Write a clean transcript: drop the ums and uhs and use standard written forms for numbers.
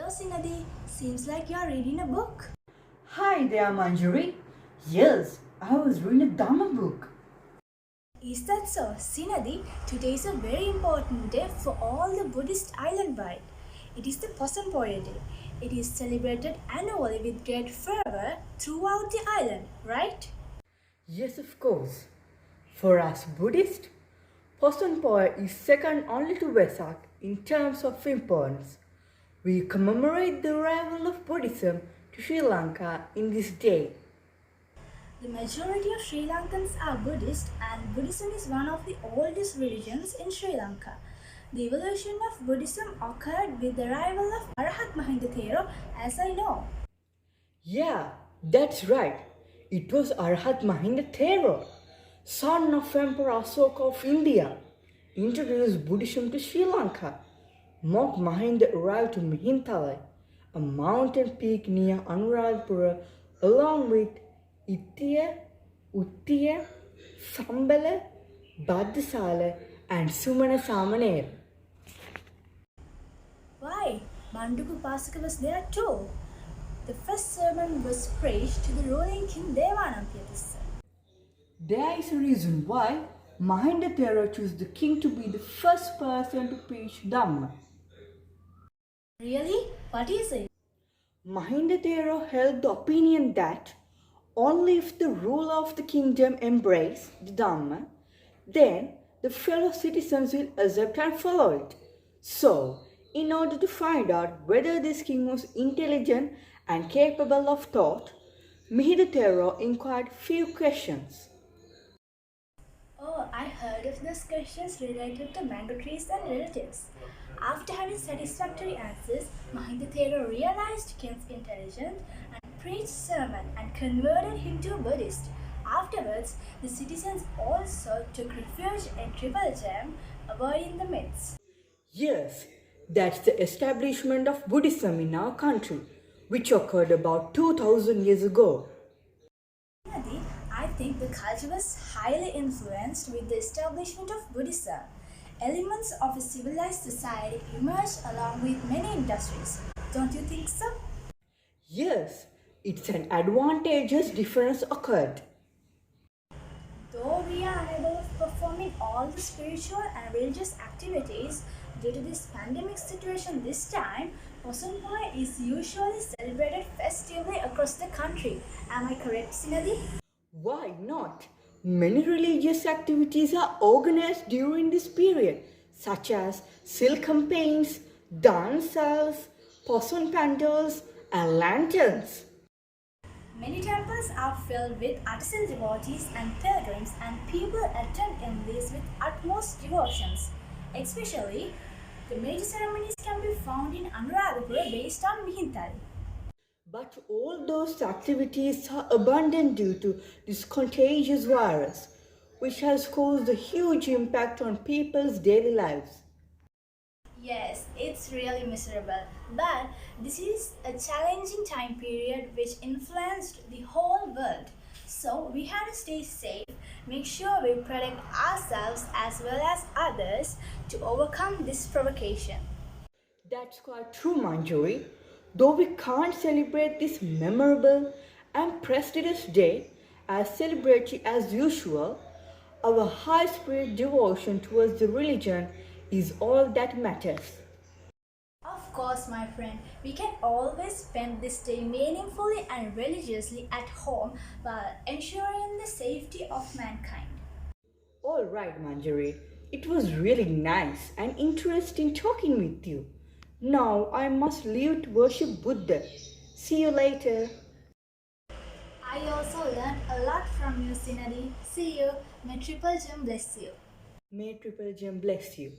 Hello Sinadi, seems like you are reading a book. Hi there, Manjari. Yes, I was reading a Dhamma book. Is that so? Sinadi, today is a very important day for all the Buddhist island-wide. It is the Posampoya Day. It is celebrated annually with great fervor throughout the island, right? Yes, of course. For us Buddhists, Posampoya is second only to Vesak in terms of importance. We commemorate the arrival of Buddhism to Sri Lanka in this day. The majority of Sri Lankans are Buddhist and Buddhism is one of the oldest religions in Sri Lanka. The evolution of Buddhism occurred with the arrival of Arahat Mahinda Thero, as I know. Yeah, that's right. It was Arhat Mahinda Thero, son of Emperor Asoka of India, introduced Buddhism to Sri Lanka. Monk Mahinda arrived to Mihintala, a mountain peak near Anuradhapura, along with Ittiya, Uttiya, Sambala, Bhaddasala, and Sumana Samanera. Why? Manduku Pasaka was there too. The first sermon was preached to the ruling king Devanampiya. There is a reason why Mahinda Thera chose the king to be the first person to preach Dhamma. Really? What is it? Mahinda Thera held the opinion that only if the ruler of the kingdom embraced the Dhamma, then the fellow citizens will accept and follow it. So, in order to find out whether this king was intelligent and capable of thought, Mahinda Thera inquired few questions. Oh, I heard of those questions related to mandatories and relatives. After having satisfactory answers, Mahinda Thero realized King's intelligence and preached sermon and converted him to a Buddhist. Afterwards, the citizens also took refuge in Triple Gem, avoiding the myths. Yes, that's the establishment of Buddhism in our country, which occurred about 2000 years ago. Nadi, I think the culture was highly influenced with the establishment of Buddhism. Elements of a civilized society emerged along with many industries. Don't you think so? Yes, it's an advantageous difference occurred. Though we are unable of performing all the spiritual and religious activities due to this pandemic situation this time, Posampoya is usually celebrated festively across the country. Am I correct, Sinadi? Why not? Many religious activities are organized during this period, such as silk campaigns, dance cells, possum pandals, and lanterns. Many temples are filled with artisan devotees and pilgrims, and people attend in these with utmost devotions. Especially, the major ceremonies can be found in Anuradhapura based on Mihinthal. But all those activities are abandoned due to this contagious virus, which has caused a huge impact on people's daily lives. Yes, it's really miserable. But this is a challenging time period which influenced the whole world. So we have to stay safe, make sure we protect ourselves as well as others to overcome this provocation. That's quite true, Manjuri. Though we can't celebrate this memorable and prestigious day as celebratory as usual, our high spirit devotion towards the religion is all that matters. Of course, my friend, we can always spend this day meaningfully and religiously at home while ensuring the safety of mankind. All right, Manjari. It was really nice and interesting talking with you. Now I must leave to worship Buddha. See you later. I also learned a lot from you, Sinadi. See you. May Triple Gem bless you. May Triple Gem bless you.